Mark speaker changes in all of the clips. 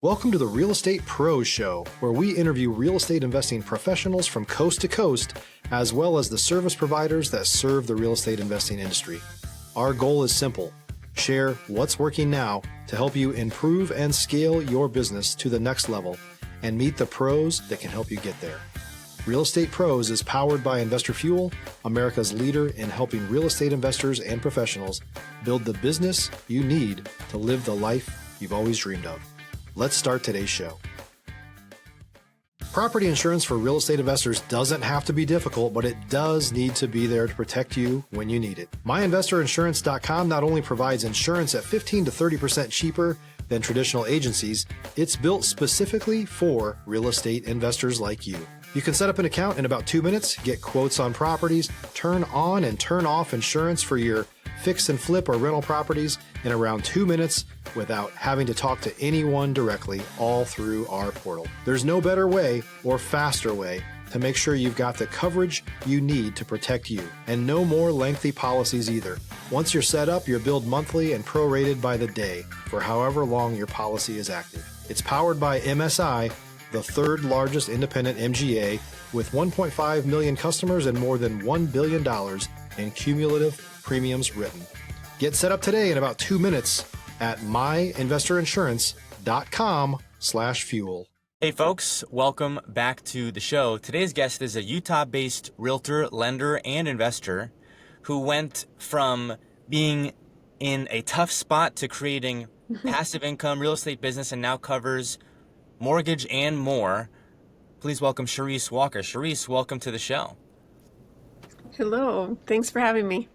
Speaker 1: Welcome to the Real Estate Pros Show, where we interview real estate investing professionals from coast to coast, as well as the service providers that serve the real estate investing industry. Our goal is simple: share what's working now to help you improve and scale your business to the next level and meet the pros that can help you get there. Real Estate Pros is powered by Investor Fuel, America's leader in helping real estate investors and professionals build the business you need to live the life you've always dreamed of. Let's start today's show. Property insurance for real estate investors doesn't have to be difficult, but it does need to be there to protect you when you need it. MyInvestorInsurance.com not only provides insurance at 15 to 30% cheaper than traditional agencies, it's built specifically for real estate investors like you. You can set up an account in about 2 minutes, get quotes on properties, turn on and turn off insurance for your fix and flip or rental properties in around 2 minutes without having to talk to anyone directly, all through our portal. There's no better way or faster way to make sure you've got the coverage you need to protect you, and no more lengthy policies either. Once you're set up, you're billed monthly and prorated by the day for however long your policy is active. It's powered by MSI, the third largest independent MGA, with 1.5 million customers and more than $1 billion in cumulative premiums written. Get set up today in about 2 minutes at myinvestorinsurance.com/fuel.
Speaker 2: Hey folks, welcome back to the show. Today's guest is a Utah-based realtor, lender, and investor who went from being in a tough spot to creating passive income real estate business and now covers mortgage and more. Please welcome Charisse Walker. Charisse, welcome to the show.
Speaker 3: Hello, thanks for having me.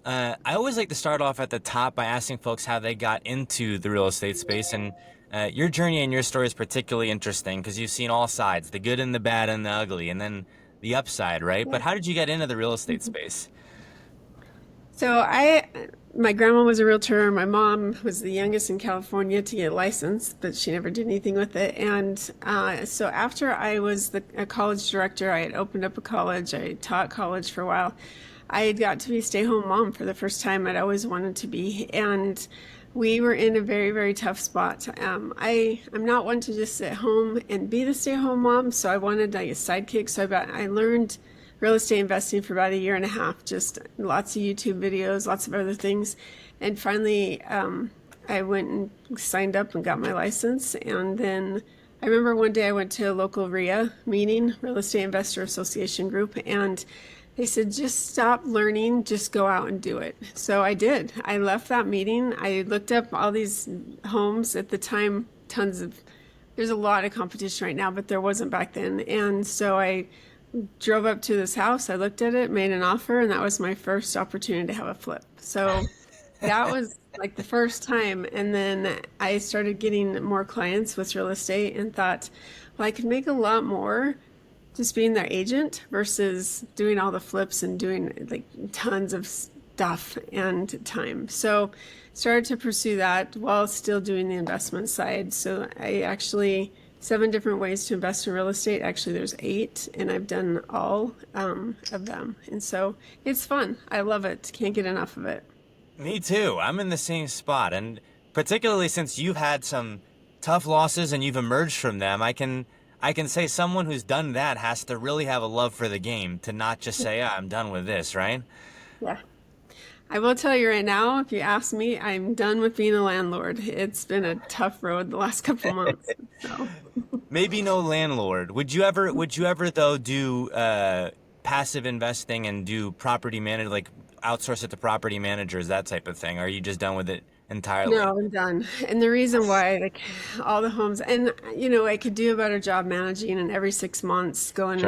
Speaker 2: I always like to start off at the top by asking folks how they got into the real estate space, and your journey and your story is particularly interesting because you've seen all sides, the good and the bad and the ugly, and then the upside, right? But how did you get into the real estate space?
Speaker 3: So my grandma was a realtor. My mom was the youngest in California to get licensed, but she never did anything with it. And so after I was a college director, I had opened up a college. I taught college for a while. I had got to be a stay-home mom for the first time I'd always wanted to be. And we were in a very, very tough spot. I'm not one to just sit home and be the stay-home mom, so I wanted like a sidekick. So I learned real estate investing for about a year and a half, just lots of YouTube videos, lots of other things. And finally, I went and signed up and got my license. And then I remember one day I went to a local RIA meeting, Real Estate Investor Association group, and they said, just stop learning, just go out and do it. So I did. I left that meeting. I looked up all these homes at the time, there's a lot of competition right now, but there wasn't back then. And so I drove up to this house, I looked at it, made an offer, and that was my first opportunity to have a flip. So that was like the first time. And then I started getting more clients with real estate and thought, well, I could make a lot more just being their agent versus doing all the flips and doing like tons of stuff and time. So started to pursue that while still doing the investment side. So I actually 7 different ways to invest in real estate. Actually, there's 8, and I've done all of them. And so it's fun. I love it. Can't get enough of it.
Speaker 2: Me too. I'm in the same spot. And particularly since you've had some tough losses and you've emerged from them, I can say someone who's done that has to really have a love for the game to not just say, I'm done with this, right?
Speaker 3: Yeah. I will tell you right now, if you ask me, I'm done with being a landlord. It's been a tough road the last couple of months. So.
Speaker 2: Maybe no landlord. Would you ever though do passive investing and do property manage, like outsource it to property managers, that type of thing? Or are you just done with it entirely?
Speaker 3: No, I'm done. And the reason why, like all the homes, and I could do a better job managing, and every 6 months go in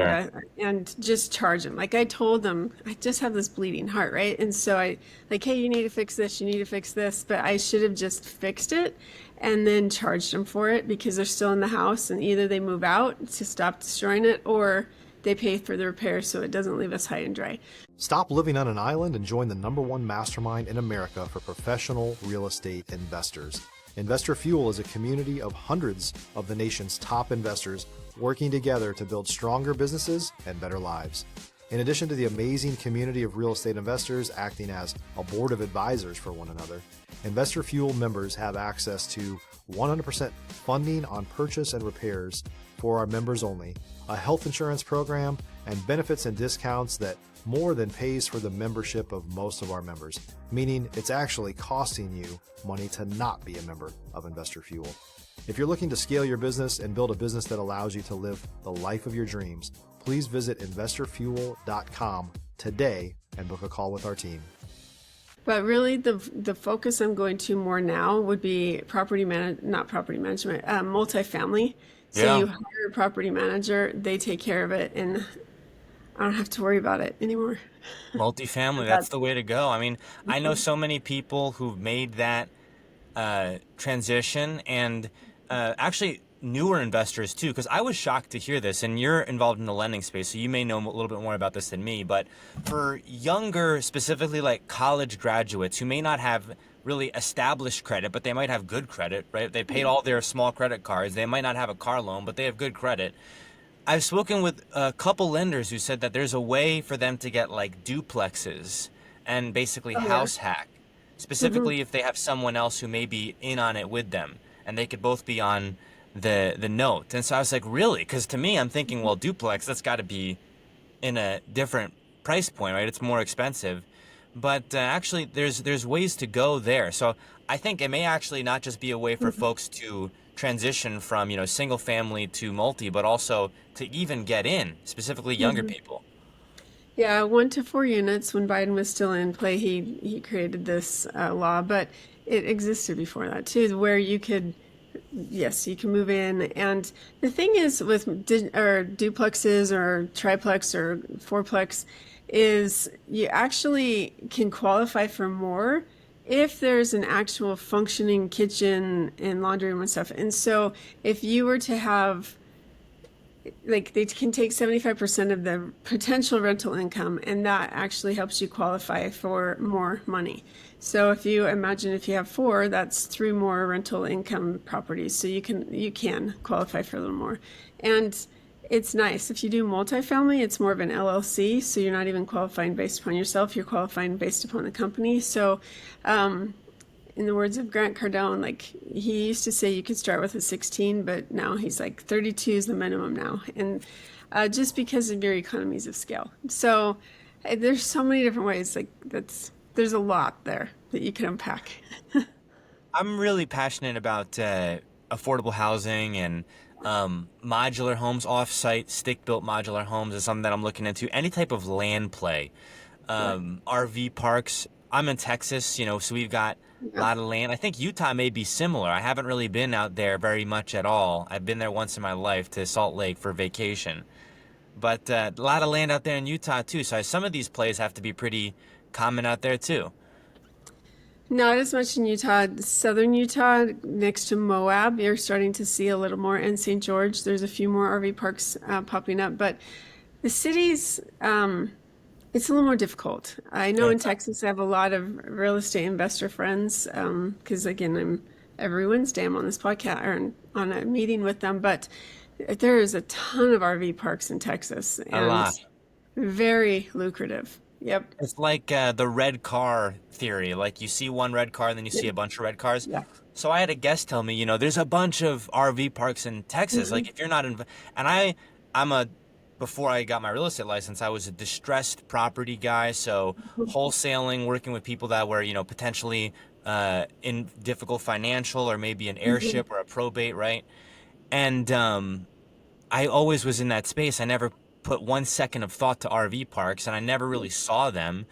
Speaker 3: and just charge them. Like I told them, I just have this bleeding heart, right? And so I like, hey, you need to fix this, you need to fix this, but I should have just fixed it and then charged them for it because they're still in the house, and either they move out to stop destroying it or they pay for the repair so it doesn't leave us high and dry.
Speaker 1: Stop living on an island and join the #1 mastermind in America for professional real estate investors. Investor Fuel is a community of hundreds of the nation's top investors working together to build stronger businesses and better lives. In addition to the amazing community of real estate investors acting as a board of advisors for one another, Investor Fuel members have access to 100% funding on purchase and repairs for our members only, a health insurance program, and benefits and discounts that more than pays for the membership of most of our members, meaning it's actually costing you money to not be a member of Investor Fuel. If you're looking to scale your business and build a business that allows you to live the life of your dreams, please visit investorfuel.com today and book a call with our team.
Speaker 3: But really, the focus I'm going to more now would be multifamily. So
Speaker 2: Yeah.
Speaker 3: you hire a property manager, they take care of it, and I don't have to worry about it anymore.
Speaker 2: Multifamily, that's the way to go. I mean, I know so many people who've made that transition, and actually newer investors too, because I was shocked to hear this, and you're involved in the lending space, so you may know a little bit more about this than me, but for younger, specifically like college graduates who may not have really established credit, but they might have good credit, right? They paid all their small credit cards. They might not have a car loan, but they have good credit. I've spoken with a couple lenders who said that there's a way for them to get like duplexes and basically house hack, specifically if they have someone else who may be in on it with them, and they could both be on the note. And so I was like, really? Because to me, I'm thinking, well, duplex, that's got to be in a different price point, right? It's more expensive. But actually, there's ways to go there. So I think it may actually not just be a way for folks to transition from, single family to multi, but also to even get in, specifically younger people.
Speaker 3: Yeah, 1 to 4 units. When Biden was still in play, he created this law, but it existed before that too, where you could, yes, you can move in. And the thing is with duplexes or triplex or fourplex is you actually can qualify for more if there's an actual functioning kitchen and laundry room and stuff. And so if you were to have, like, they can take 75% of the potential rental income, and that actually helps you qualify for more money. So if you imagine if you have 4, that's 3 more rental income properties. So you can qualify for a little more. And it's nice. If you do multifamily, it's more of an LLC. So you're not even qualifying based upon yourself. You're qualifying based upon the company. So in the words of Grant Cardone, like, he used to say you could start with a 16, but now he's like 32 is the minimum now. And just because of your economies of scale. So there's so many different ways. Like, there's a lot there that you can unpack.
Speaker 2: I'm really passionate about affordable housing and modular homes, off-site, stick-built modular homes is something that I'm looking into. Any type of land play, RV parks. I'm in Texas, so we've got a lot of land. I think Utah may be similar. I haven't really been out there very much at all. I've been there once in my life to Salt Lake for vacation. But a lot of land out there in Utah too. So some of these plays have to be pretty common out there too.
Speaker 3: Not as much in Utah. Southern Utah, next to Moab, you're starting to see a little more. And St. George, there's a few more RV parks popping up. But the cities, it's a little more difficult. I know in Texas I have a lot of real estate investor friends because, again, I'm every Wednesday I'm on this podcast or on a meeting with them. But there is a ton of RV parks in Texas. And
Speaker 2: A lot.
Speaker 3: very lucrative. Yep.
Speaker 2: It's like the red car theory. Like, you see one red car and then you see a bunch of red cars.
Speaker 3: Yeah.
Speaker 2: So I had a guest tell me, there's a bunch of RV parks in Texas. Like, if you're not in, and before I got my real estate license, I was a distressed property guy. So wholesaling, working with people that were, potentially in difficult financial or maybe an heirship or a probate, right? And I always was in that space. I never put 1 second of thought to RV parks, and I never really saw them.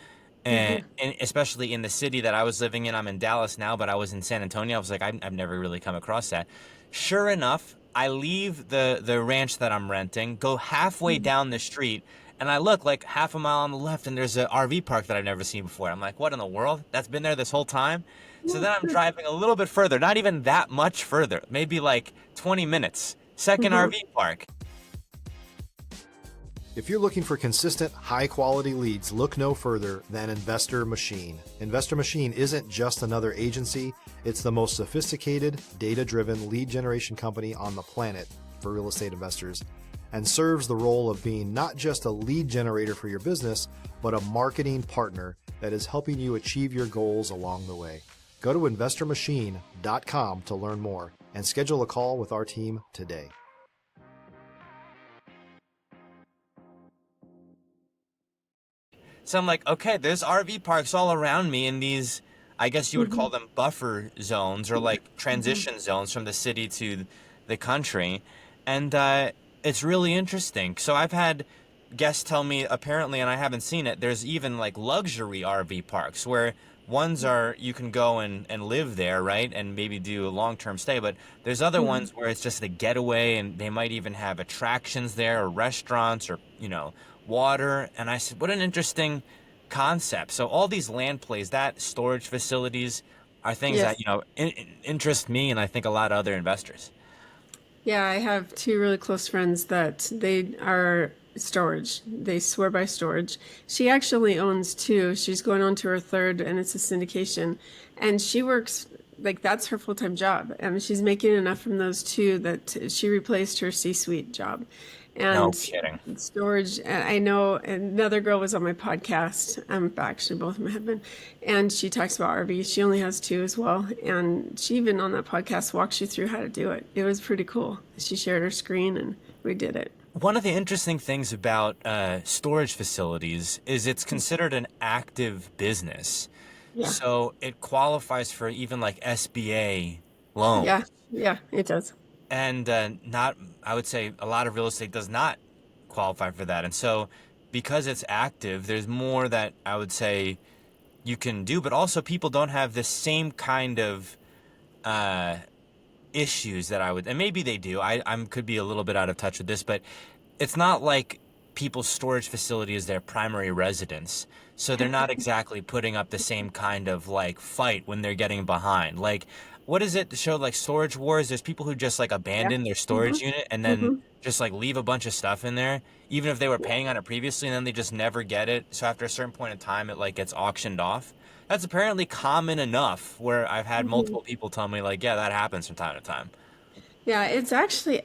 Speaker 2: And especially in the city that I was living in. I'm in Dallas now, but I was in San Antonio. I was like, I've never really come across that. Sure enough, I leave the ranch that I'm renting, go halfway down the street, and I look like half a mile on the left, and there's an RV park that I've never seen before. I'm like, what in the world? That's been there this whole time? So then I'm driving a little bit further, not even that much further, maybe like 20 minutes. Second RV park.
Speaker 1: If you're looking for consistent, high-quality leads, look no further than Investor Machine. Investor Machine isn't just another agency. It's the most sophisticated, data-driven lead generation company on the planet for real estate investors, and serves the role of being not just a lead generator for your business, but a marketing partner that is helping you achieve your goals along the way. Go to investormachine.com to learn more and schedule a call with our team today.
Speaker 2: So I'm like, okay, there's RV parks all around me in these, I guess you would call them buffer zones or like transition zones from the city to the country. And it's really interesting. So I've had guests tell me, apparently, and I haven't seen it, there's even like luxury RV parks where ones are, you can go and live there, right? And maybe do a long-term stay. But there's other ones where it's just a getaway and they might even have attractions there or restaurants or, water. And I said, what an interesting concept. So all these land plays, that storage facilities are things that, interest me and I think a lot of other investors.
Speaker 3: Yeah, I have two really close friends that they are storage. They swear by storage. She actually owns two. She's going on to her third, and it's a syndication. And she works, like, that's her full-time job. And she's making enough from those two that she replaced her C-suite job.
Speaker 2: No
Speaker 3: And
Speaker 2: kidding.
Speaker 3: storage, I know another girl was on my podcast, actually both of them have been, and she talks about RVs. She only has two as well. And she even on that podcast walks you through how to do it. It was pretty cool. She shared her screen and we did it.
Speaker 2: One of the interesting things about storage facilities is it's considered an active business.
Speaker 3: Yeah.
Speaker 2: So it qualifies for even like SBA loans.
Speaker 3: Yeah, it does.
Speaker 2: And I would say a lot of real estate does not qualify for that. And so because it's active, there's more that I would say you can do, but also people don't have the same kind of issues that I would, and maybe they do. I could be a little bit out of touch with this, but it's not like people's storage facility is their primary residence. So they're not exactly putting up the same kind of like fight when they're getting behind. Like, what is it, the show like Storage Wars? There's people who just like abandon their storage unit and then just like leave a bunch of stuff in there, even if they were paying on it previously, and then they just never get it. So after a certain point in time, it like gets auctioned off. That's apparently common enough where I've had multiple people tell me like, yeah, that happens from time to time.
Speaker 3: Yeah, it's actually,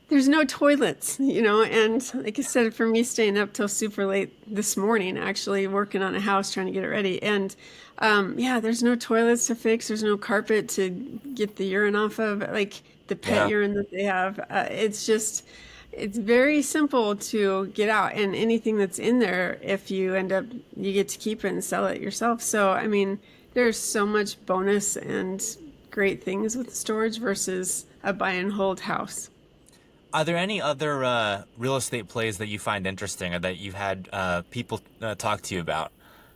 Speaker 3: there's no toilets, and like I said, for me staying up till super late this morning, actually working on a house, trying to get it ready. And there's no toilets to fix. There's no carpet to get the urine off of, like the pet urine that they have. It's very simple to get out, and anything that's in there, if you end up, you get to keep it and sell it yourself. So, I mean, there's so much bonus and great things with storage versus a buy and hold house.
Speaker 2: Are there any other real estate plays that you find interesting or that you've had people talk to you about?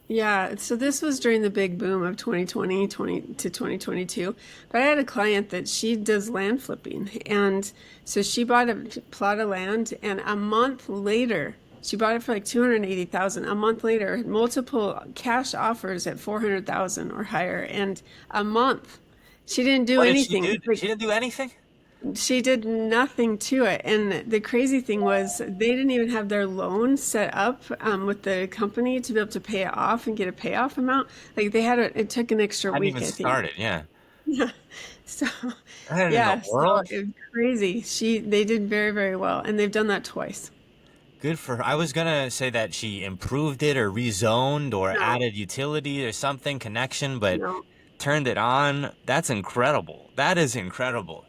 Speaker 3: Yeah, so this was during the big boom of 2020 to 2022. But I had a client that she does land flipping. And so she bought a plot of land, and a month later, she bought it for like $280,000. A month later, multiple cash offers at $400,000 or higher. And a month, she didn't do anything.
Speaker 2: She didn't do anything?
Speaker 3: She did nothing to it. And the crazy thing was they didn't even have their loan set up with the company to be able to pay it off and get a payoff amount. Like they had it took an extra week, I think.
Speaker 2: Started, yeah.
Speaker 3: Yeah. So
Speaker 2: In the world?
Speaker 3: So it was crazy. They did very, very well, and they've done that twice.
Speaker 2: Good for her. I was gonna say that she improved it or rezoned or added utility or something, connection, but turned it on. That's incredible. That is incredible.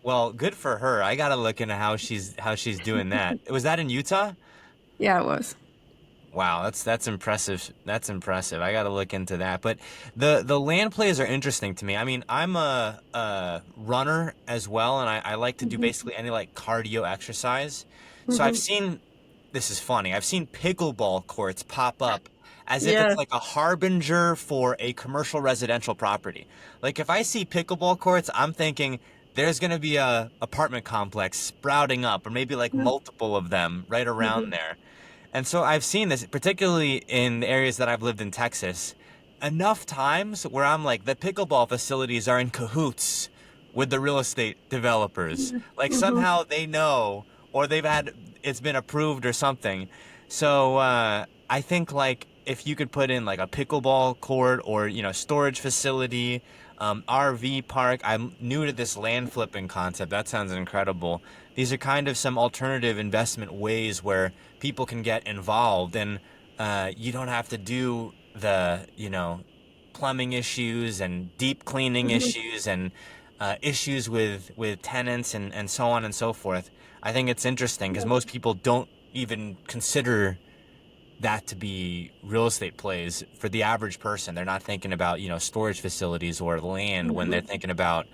Speaker 2: Well, good for her. I gotta look into how she's doing that. Was that in Utah?
Speaker 3: Yeah, it was.
Speaker 2: Wow, that's impressive. That's impressive. I gotta look into that. But the land plays are interesting to me. I mean, I'm a runner as well, and I like to do basically any like cardio exercise. So I've seen, this is funny, I've seen pickleball courts pop up as if it's like a harbinger for a commercial residential property. Like if I see pickleball courts, I'm thinking there's going to be a apartment complex sprouting up, or maybe like multiple of them right around there. And so I've seen this, particularly in the areas that I've lived in Texas, enough times where I'm like, the pickleball facilities are in cahoots with the real estate developers. Like somehow they know, or it's been approved or something. So I think like if you could put in like a pickleball court or, storage facility, RV park. I'm new to this land flipping concept. That sounds incredible. These are kind of some alternative investment ways where people can get involved, and you don't have to do the, plumbing issues and deep cleaning issues and issues with tenants and so on and so forth. I think it's interesting because most people don't even consider that to be real estate plays for the average person. They're not thinking about, storage facilities or land when they're thinking about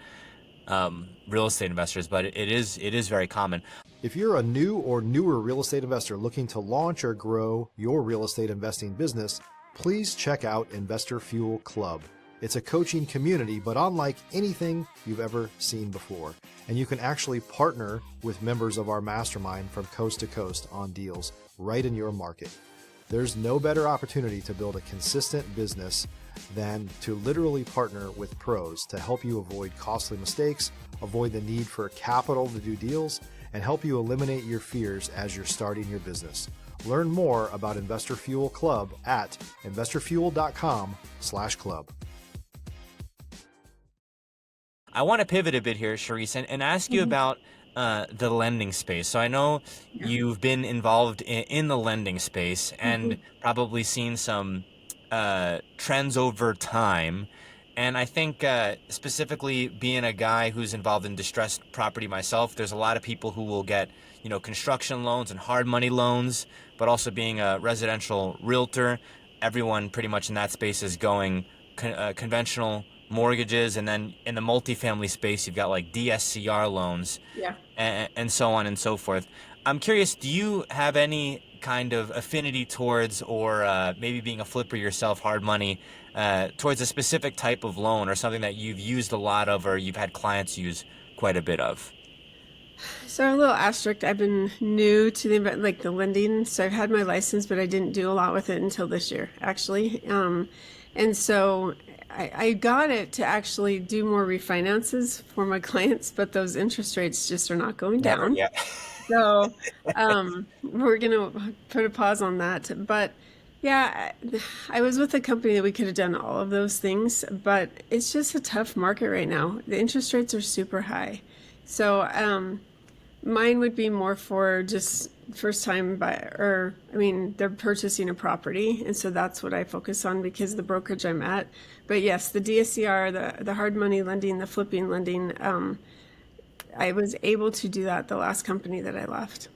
Speaker 2: real estate investors, but it is very common.
Speaker 1: If you're a new or newer real estate investor looking to launch or grow your real estate investing business, please check out Investor Fuel Club. It's a coaching community, but unlike anything you've ever seen before. And you can actually partner with members of our mastermind from coast to coast on deals right in your market. There's no better opportunity to build a consistent business than to literally partner with pros to help you avoid costly mistakes, avoid the need for capital to do deals, and help you eliminate your fears as you're starting your business. Learn more about Investor Fuel Club at investorfuel.com/club.
Speaker 2: I want to pivot a bit here, Charisse, and ask you about the lending space. So I know you've been involved in the lending space and probably seen some trends over time. And I think specifically being a guy who's involved in distressed property myself, there's a lot of people who will get, construction loans and hard money loans, but also being a residential realtor, everyone pretty much in that space is going conventional mortgages. And then in the multifamily space, you've got like DSCR loans and so on and so forth. I'm curious, do you have any kind of affinity towards, or maybe being a flipper yourself, hard money, towards a specific type of loan or something that you've used a lot of or you've had clients use quite a bit of?
Speaker 3: So I'm a little asterisk. I've been new to the lending. So I've had my license, but I didn't do a lot with it until this year, actually. And so I got it to actually do more refinances for my clients, but those interest rates just are not going down.
Speaker 2: Yeah.
Speaker 3: So we're going to put a pause on that. But yeah, I was with a company that we could have done all of those things, but it's just a tough market right now. The interest rates are super high. So mine would be more for just first time buyer, they're purchasing a property. And so that's what I focus on because the brokerage I'm at. But yes, the DSCR, the hard money lending, the flipping lending, I was able to do that the last company that I left.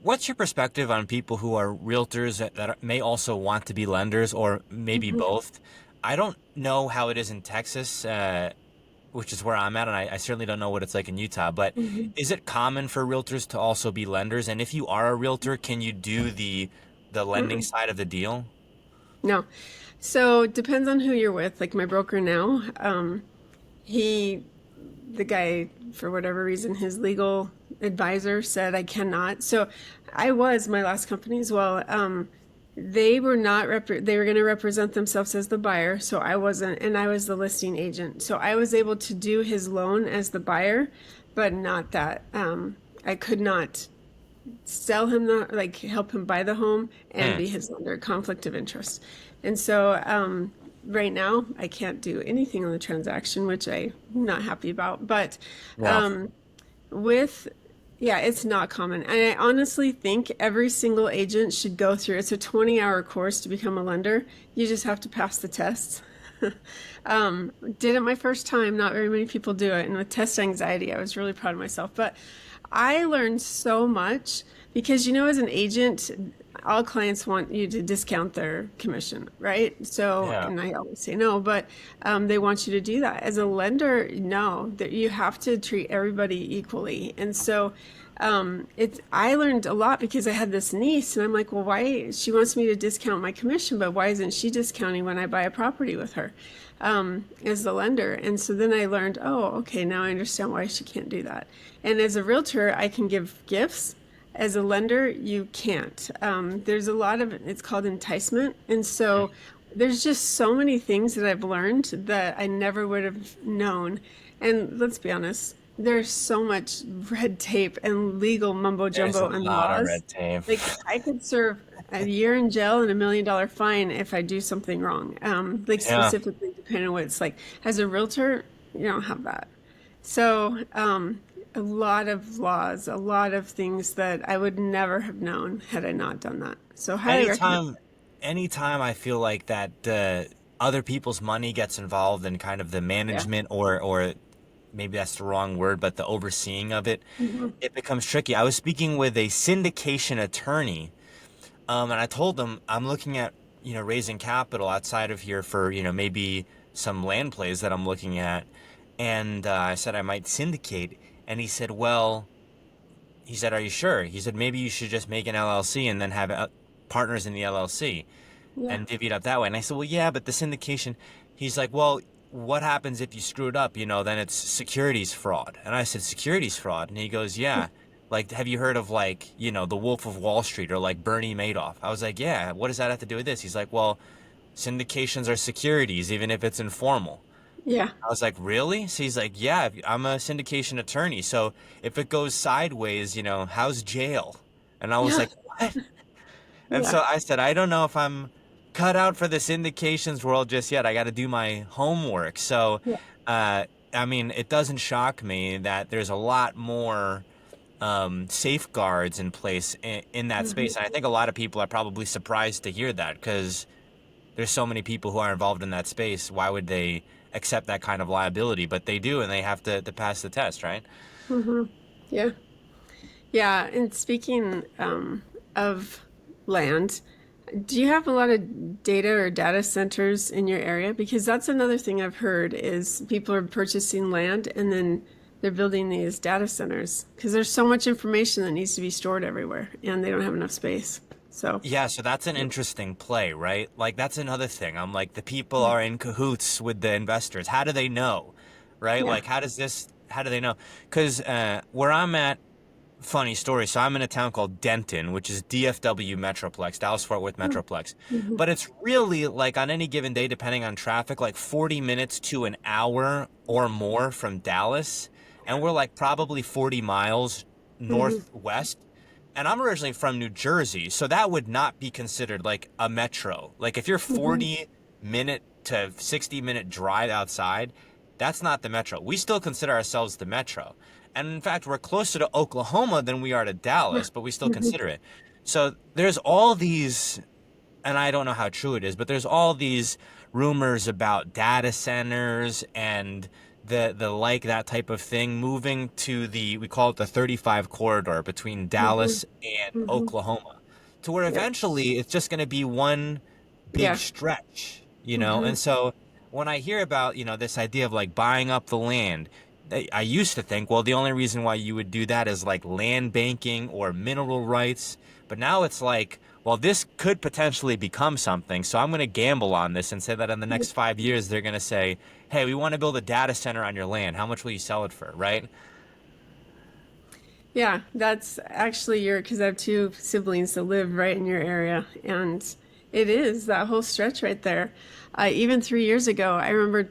Speaker 2: What's your perspective on people who are realtors that may also want to be lenders, or maybe both? I don't know how it is in Texas, which is where I'm at, and I certainly don't know what it's like in Utah, but is it common for realtors to also be lenders? And if you are a realtor, can you do the lending side of the deal?
Speaker 3: No. So it depends on who you're with. Like my broker now, the guy, for whatever reason, his legal advisor said I cannot. So I was my last company as well. They were not, they were going to represent themselves as the buyer. So I wasn't, and I was the listing agent. So I was able to do his loan as the buyer, but not that. I could not sell him, help him buy the home and be his lender, conflict of interest. And so, right now, I can't do anything on the transaction, which I'm not happy about. But it's not common. And I honestly think every single agent should go through. It's a 20-hour course to become a lender. You just have to pass the tests. Did it my first time. Not very many people do it. And with test anxiety, I was really proud of myself. But I learned so much because, as an agent, all clients want you to discount their commission, right? So, and I always say no, but they want you to do that. As a lender, no, that you have to treat everybody equally. And so I learned a lot because I had this niece and I'm like, well, why? She wants me to discount my commission, but why isn't she discounting when I buy a property with her as the lender? And so then I learned, oh, okay, now I understand why she can't do that. And as a realtor, I can give gifts. As a lender, you can't. There's a lot of, it's called enticement. And so there's just so many things that I've learned that I never would have known. And let's be honest, there's so much red tape and legal mumbo jumbo and laws.
Speaker 2: Red tape.
Speaker 3: Like I could serve a year in jail and $1 million fine if I do something wrong. Specifically depending on what it's like. As a realtor, you don't have that. So, a lot of laws, a lot of things that I would never have known had I not done that. So highly recommend.
Speaker 2: Anytime I feel like that other people's money gets involved in kind of the
Speaker 3: Yeah.
Speaker 2: management or maybe that's the wrong word, but the overseeing of it, it becomes tricky. I was speaking with a syndication attorney, and I told him I'm looking at, raising capital outside of here for, maybe some land plays that I'm looking at. And I said I might syndicate. And he said, well, he said, are you sure? He said, maybe you should just make an LLC and then have partners in the LLC
Speaker 3: Yeah.
Speaker 2: and divvy it up that way. And I said, well, yeah, but the syndication, he's like, well, what happens if you screw it up? Then it's securities fraud. And I said, securities fraud? And he goes, yeah. Like, have you heard of the Wolf of Wall Street or like Bernie Madoff? I was like, yeah, what does that have to do with this? He's like, well, syndications are securities, even if it's informal.
Speaker 3: Yeah.
Speaker 2: I was like, really? So he's like, yeah, I'm a syndication attorney. So if it goes sideways, how's jail? And I was like, what? And
Speaker 3: Yeah.
Speaker 2: so I said, I don't know if I'm cut out for the syndications world just yet. I got to do my homework. So,
Speaker 3: Yeah.
Speaker 2: I mean, it doesn't shock me that there's a lot more safeguards in place in that space. And I think a lot of people are probably surprised to hear that because there's so many people who are involved in that space. Why would they accept that kind of liability? But they do, and they have to pass the test, right?
Speaker 3: Yeah. Yeah. And speaking of land, do you have a lot of data or data centers in your area? Because that's another thing I've heard is people are purchasing land and then they're building these data centers because there's so much information that needs to be stored everywhere and they don't have enough space. So
Speaker 2: Yeah, so that's an interesting play, right? Like, that's another thing. I'm like, the people are in cahoots with the investors. How do they know, right?
Speaker 3: yeah.
Speaker 2: Like, how do they know? Because where I'm at, funny story. So I'm in a town called Denton, which is DFW Metroplex, Dallas-Fort Worth Metroplex. But it's really like on any given day, depending on traffic, like 40 minutes to an hour or more from Dallas. And we're like probably 40 miles northwest. And I'm originally from New Jersey, so that would not be considered like a metro. Like if you're 40-minute to 60-minute drive outside, that's not the metro. We still consider ourselves the metro. And in fact, we're closer to Oklahoma than we are to Dallas, but we still consider it. So there's all these, and I don't know how true it is, but there's all these rumors about data centers and that type of thing moving to we call it the 35 corridor between Dallas and Oklahoma, to where eventually it's just going to be one big
Speaker 3: Yeah.
Speaker 2: stretch, And so when I hear about, this idea of like buying up the land, I used to think, well, the only reason why you would do that is like land banking or mineral rights. But now it's like, well, this could potentially become something. So I'm going to gamble on this and say that in the next 5 years, they're going to say, hey, we want to build a data center on your land. How much will you sell it for, right?
Speaker 3: Yeah, that's actually because I have two siblings that live right in your area, and it is that whole stretch right there. Even 3 years ago, I remember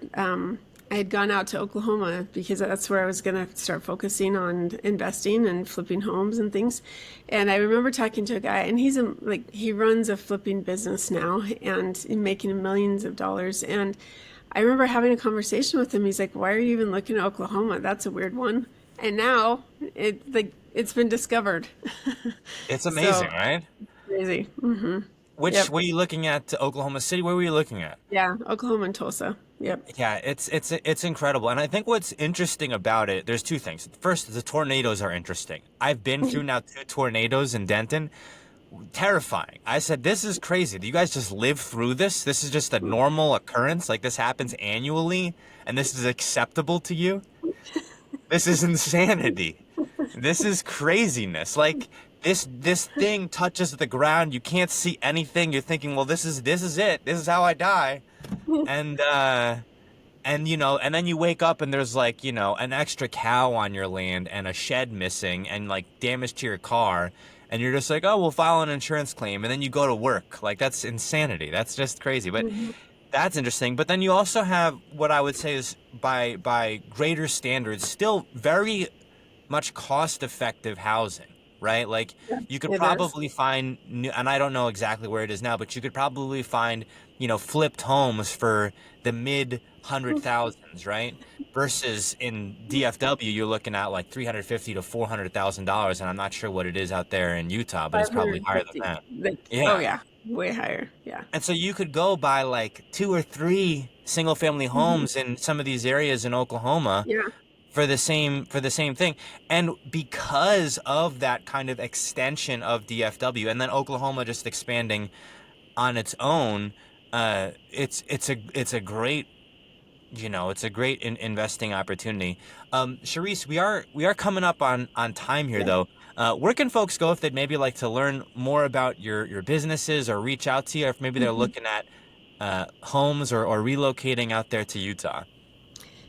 Speaker 3: I had gone out to Oklahoma because that's where I was going to start focusing on investing and flipping homes and things. And I remember talking to a guy, and he runs a flipping business now and making millions of dollars. And I remember having a conversation with him. He's like, "Why are you even looking at Oklahoma? That's a weird one." And now it's been discovered.
Speaker 2: It's
Speaker 3: So
Speaker 2: amazing, right?
Speaker 3: crazy.
Speaker 2: What
Speaker 3: Yep.
Speaker 2: are you looking at? Oklahoma City? Where were you looking at?
Speaker 3: Yeah, Oklahoma and Tulsa. Yep.
Speaker 2: Yeah, it's incredible. And I think what's interesting about it, there's two things. First, the tornadoes are interesting. I've been through now 2 tornadoes in Denton. Terrifying. I said, this is crazy. Do you guys just live through this? This is just a normal occurrence? Like this happens annually and this is acceptable to you? This is insanity. This is craziness. Like this thing touches the ground. You can't see anything. You're thinking, well, this is it. This is how I die. And then you wake up and there's like, an extra cow on your land and a shed missing and like damage to your car. And you're just like, oh, we'll file an insurance claim. And then you go to work. Like, that's insanity. That's just crazy. But that's interesting. But then you also have what I would say is by greater standards, still very much cost-effective housing, right? Like, you could
Speaker 3: It is.
Speaker 2: probably find, and I don't know exactly where it is now, but you could probably find, flipped homes for the mid-100,000s, right? Versus in DFW, you're looking at like $350,000 to $400,000, and I'm not sure what it is out there in Utah, but it's probably higher than that.
Speaker 3: 550. Oh
Speaker 2: Yeah.
Speaker 3: yeah. way higher. Yeah.
Speaker 2: And so you could go buy like 2 or 3 single family homes in some of these areas in Oklahoma
Speaker 3: Yeah.
Speaker 2: for the same thing. And because of that kind of extension of DFW and then Oklahoma just expanding on its own, it's a great, it's a great investing opportunity. Charisse, we are coming up on time here, though. Where can folks go if they'd maybe like to learn more about your businesses or reach out to you, or if maybe they're looking at homes or relocating out there to Utah?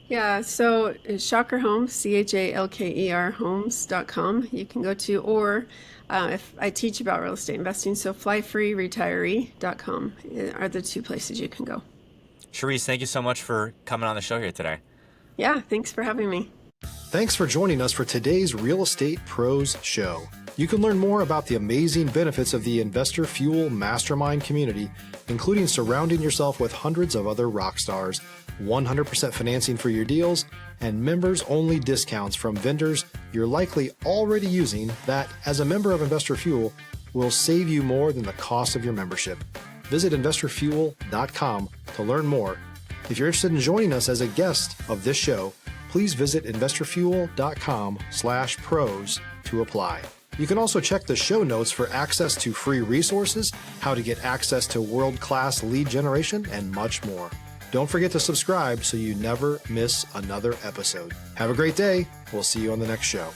Speaker 3: Yeah, so Shocker Homes, CHALKER homes.com, you can go to, or if I teach about real estate investing, so flyfreeretiree.com are the 2 places you can go.
Speaker 2: Charisse, thank you so much for coming on the show here today.
Speaker 3: Yeah, thanks for having me.
Speaker 1: Thanks for joining us for today's Real Estate Pros Show. You can learn more about the amazing benefits of the Investor Fuel Mastermind community, including surrounding yourself with hundreds of other rock stars, 100% financing for your deals, and members-only discounts from vendors you're likely already using that, as a member of Investor Fuel, will save you more than the cost of your membership. Visit investorfuel.com to learn more. If you're interested in joining us as a guest of this show, please visit investorfuel.com/pros to apply. You can also check the show notes for access to free resources, how to get access to world-class lead generation, and much more. Don't forget to subscribe so you never miss another episode. Have a great day. We'll see you on the next show.